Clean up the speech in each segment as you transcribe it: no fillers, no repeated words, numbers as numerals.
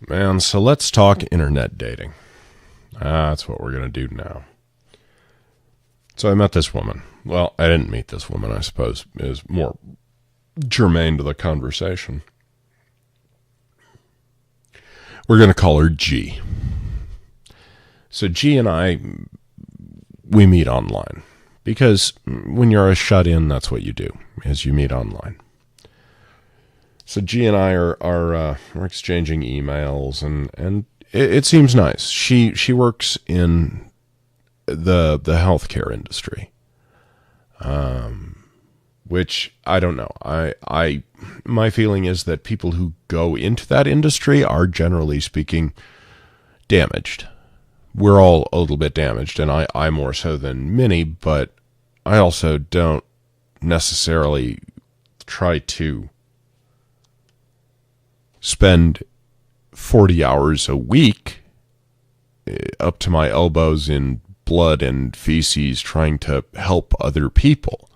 Man, so let's talk internet dating. That's what we're going to do now. So I met this woman. Well, I didn't meet this woman, I suppose, is more germane to the conversation. We're going to call her G. So G and I, we meet online. Because when you're a shut-in, that's what you do, is you meet online. So G and I are we're exchanging emails, and it seems nice. She works in the healthcare industry, which I don't know. I my feeling is that people who go into that industry are, generally speaking, damaged. We're all a little bit damaged, and I more so than many, but I also don't necessarily try to spend 40 hours a week up to my elbows in blood and feces trying to help other people.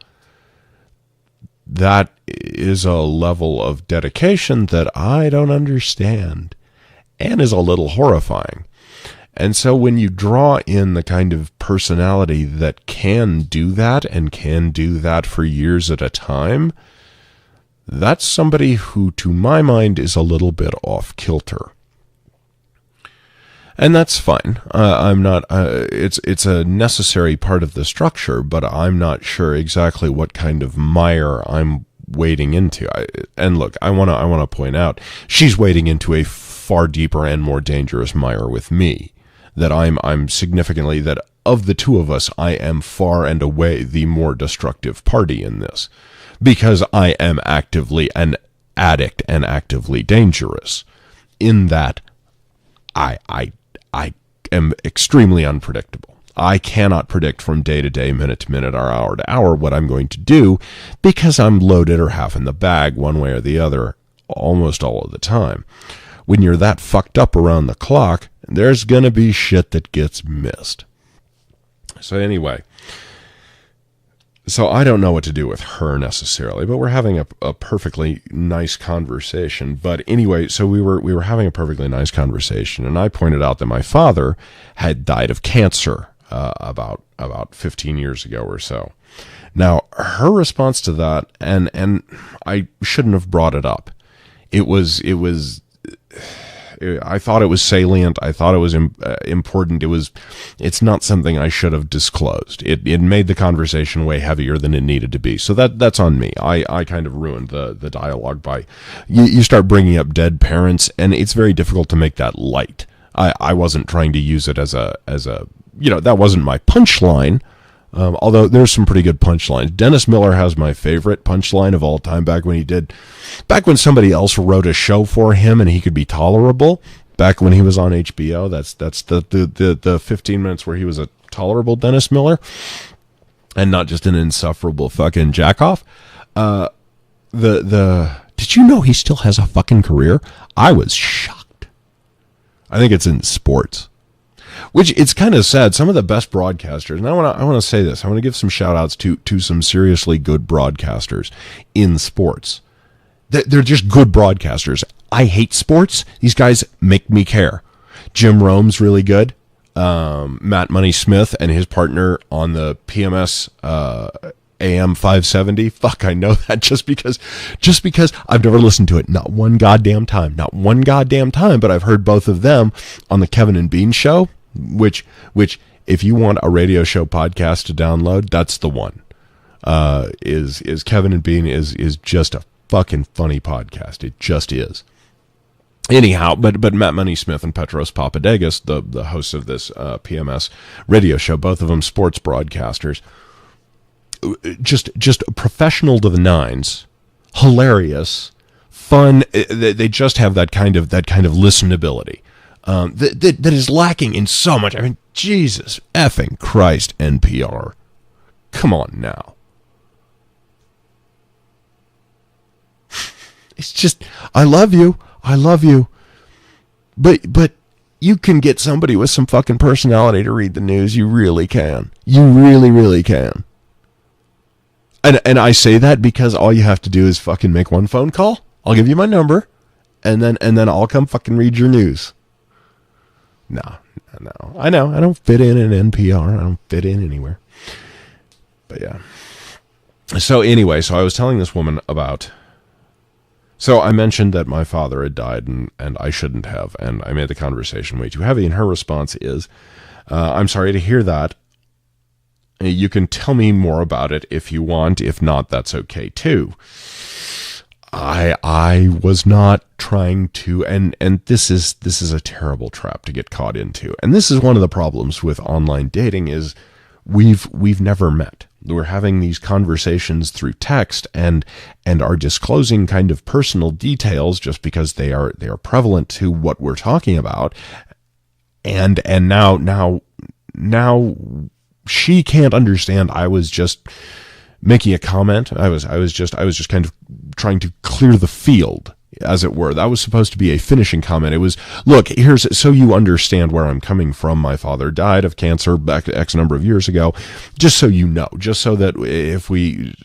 That is a level of dedication that I don't understand and is a little horrifying. And so when you draw in the kind of personality that can do that and can do that for years at a time, that's somebody who, to my mind, is a little bit off kilter. And that's fine. I'm not, it's a necessary part of the structure, but I'm not sure exactly what kind of mire I'm wading into. And look, I want to point out, she's wading into a far deeper and more dangerous mire with me. That I'm significantly, that of the two of us, I am far and away the more destructive party in this. Because I am actively an addict and actively dangerous, in that I am extremely unpredictable. I cannot predict from day to day, minute to minute, or hour to hour what I'm going to do, because I'm loaded or half in the bag one way or the other almost all of the time. When you're that fucked up around the clock, there's gonna be shit that gets missed. So anyway, so I don't know what to do with her necessarily, but we're having a perfectly nice conversation. But anyway, so we were having a perfectly nice conversation, and I pointed out that my father had died of cancer about 15 years ago or so. Now, her response to that, and I shouldn't have brought it up. I thought it was salient. I thought it was important. It's not something I should have disclosed. It made the conversation way heavier than it needed to be. So that's on me. I kind of ruined the dialogue by, you start bringing up dead parents, and it's very difficult to make that light. I wasn't trying to use it as a, that wasn't my punchline. Although there's some pretty good punchlines. Dennis Miller has my favorite punchline of all time back when somebody else wrote a show for him and he could be tolerable, back when he was on HBO. That's the 15 minutes where he was a tolerable Dennis Miller and not just an insufferable fucking jackoff. Did you know he still has a fucking career? I was shocked. I think it's in sports. Which, it's kind of sad. Some of the best broadcasters, and I want to say this, I want to give some shout outs to some seriously good broadcasters in sports. They're just good broadcasters. I hate sports. These guys make me care. Jim Rome's really good. Matt Money Smith and his partner on the PMS AM 570. Fuck, I know that just because I've never listened to it. Not one goddamn time. But I've heard both of them on the Kevin and Bean show. Which, if you want a radio show podcast to download, that's the one. Is Kevin and Bean is just a fucking funny podcast. It just is. Anyhow, but Matt Money Smith and Petros Papadakis, the hosts of this PMS radio show, both of them sports broadcasters, just professional to the nines, hilarious, fun. They just have that kind of listenability. That is lacking in so much. I mean, Jesus effing Christ, NPR. Come on now. It's just, I love you. But you can get somebody with some fucking personality to read the news. You really can. You really, really can. And I say that because all you have to do is fucking make one phone call. I'll give you my number. and then I'll come fucking read your news. No. I know. I don't fit in NPR. I don't fit in anywhere. But yeah. So anyway, so I was telling this woman about... So I mentioned that my father had died, and I shouldn't have, and I made the conversation way too heavy, and her response is, I'm sorry to hear that. You can tell me more about it if you want. If not, that's okay too. I was not trying to, and this is a terrible trap to get caught into. And this is one of the problems with online dating is we've never met. We're having these conversations through text and are disclosing kind of personal details just because they are prevalent to what we're talking about. And now she can't understand. I was just making a comment. I was just kind of trying to clear the field, as it were. That was supposed to be a finishing comment. It was, look, here's, so you understand where I'm coming from. My father died of cancer back X number of years ago, just so you know, just so that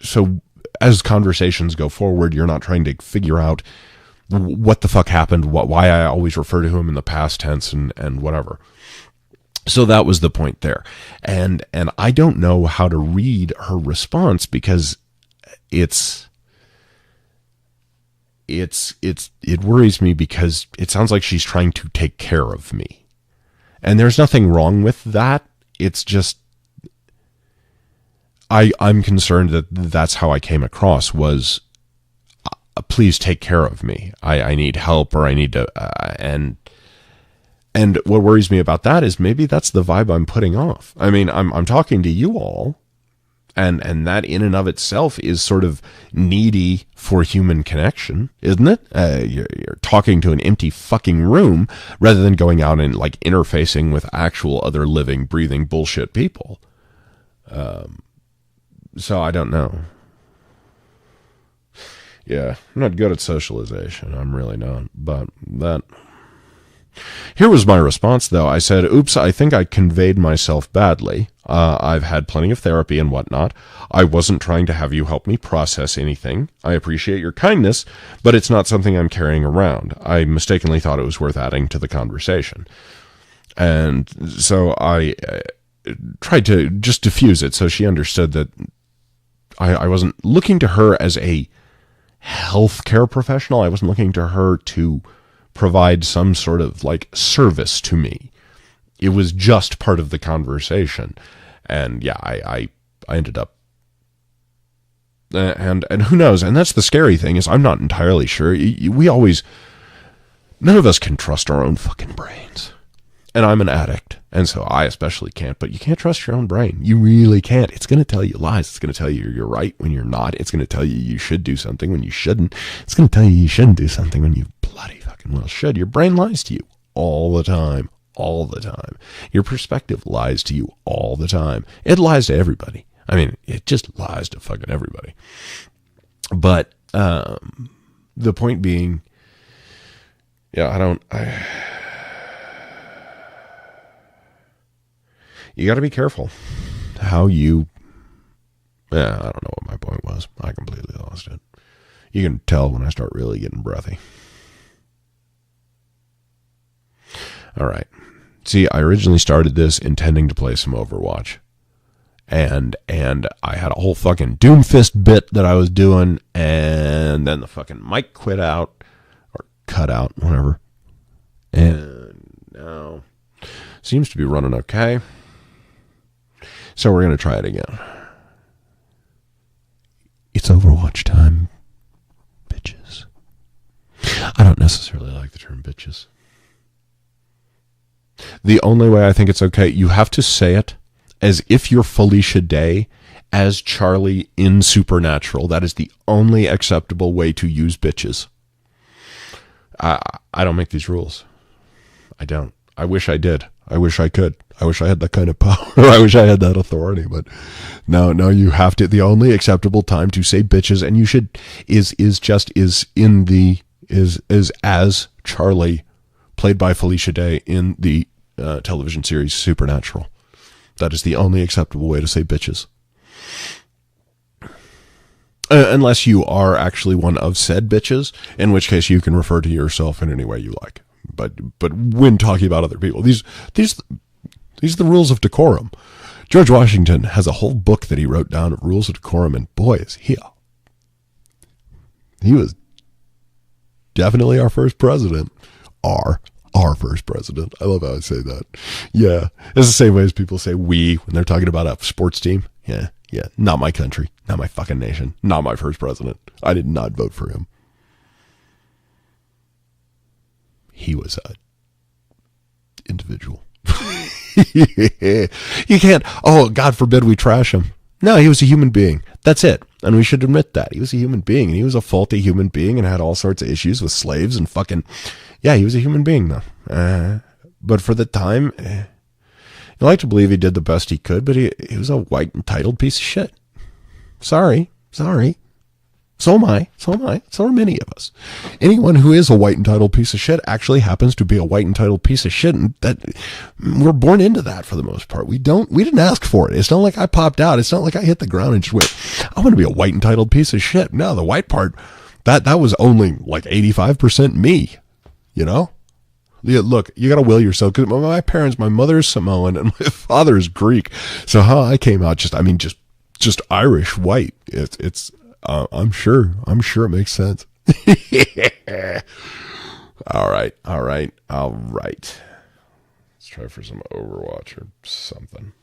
so as conversations go forward, you're not trying to figure out what the fuck happened, why I always refer to him in the past tense and whatever. So that was the point there. And I don't know how to read her response because it worries me because it sounds like she's trying to take care of me. And there's nothing wrong with that. It's just I'm concerned that that's how I came across was please take care of me. I need help, or I need to and what worries me about that is maybe that's the vibe I'm putting off. I mean, I'm talking to you all, and that in and of itself is sort of needy for human connection, isn't it? You're talking to an empty fucking room rather than going out and like interfacing with actual other living, breathing bullshit people. So I don't know. Yeah, I'm not good at socialization. I'm really not. But that... Here was my response, though. I said, oops, I think I conveyed myself badly. I've had plenty of therapy and whatnot. I wasn't trying to have you help me process anything. I appreciate your kindness, but it's not something I'm carrying around. I mistakenly thought it was worth adding to the conversation. And so I tried to just diffuse it so she understood that I wasn't looking to her as a healthcare professional. I wasn't looking to her to provide some sort of like service to me. It was just part of the conversation. And yeah, I ended up and who knows? And that's the scary thing is I'm not entirely sure. None of us can trust our own fucking brains. And I'm an addict, and so I especially can't, but you can't trust your own brain. You really can't. It's going to tell you lies. It's going to tell you you're right when you're not. It's going to tell you should do something when you shouldn't. It's going to tell you shouldn't do something when you bloody fucking well should. Your brain lies to you all the time. All the time. Your perspective lies to you all the time. It lies to everybody. I mean, it just lies to fucking everybody. But the point being, yeah, you got to be careful how you... Yeah, I don't know what my point was. I completely lost it. You can tell when I start really getting breathy. All right. See, I originally started this intending to play some Overwatch. And I had a whole fucking Doomfist bit that I was doing, and then the fucking mic quit out, or cut out, whatever. And now seems to be running okay. So we're going to try it again. It's Overwatch time, bitches. I don't necessarily like the term bitches. The only way I think it's okay, you have to say it as if you're Felicia Day as Charlie in Supernatural. That is the only acceptable way to use bitches. I don't make these rules. I don't. I wish I did. I wish I could. I wish I had that kind of power. I wish I had that authority, but no, you have to. The only acceptable time to say bitches, and you should, is as Charlie, played by Felicia Day in the television series Supernatural. That is the only acceptable way to say bitches. Unless you are actually one of said bitches, in which case you can refer to yourself in any way you like. But when talking about other people, these are the rules of decorum. George Washington has a whole book that he wrote down of rules of decorum, and boy, is he was definitely our first president. Our first president. I love how I say that. Yeah. It's the same way as people say we when they're talking about a sports team. Yeah. Not my country. Not my fucking nation. Not my first president. I did not vote for him. He was a individual. You can't, God forbid we trash him. No, he was a human being. That's it. And we should admit that. He was a human being, and he was a faulty human being and had all sorts of issues with slaves and fucking, yeah, he was a human being though. But for the time, I like to believe he did the best he could, but he was a white entitled piece of shit. Sorry. So am I. So are many of us. Anyone who is a white entitled piece of shit actually happens to be a white entitled piece of shit, and that we're born into that for the most part. We didn't ask for it. It's not like I popped out. It's not like I hit the ground and just went, I want to be a white entitled piece of shit. No, the white part, that was only like 85% me, you know? Yeah, look, you got to will yourself, because my parents, my mother is Samoan and my father is Greek. So how I came out just Irish white. It's I'm sure it makes sense. All right. Let's try for some Overwatch or something.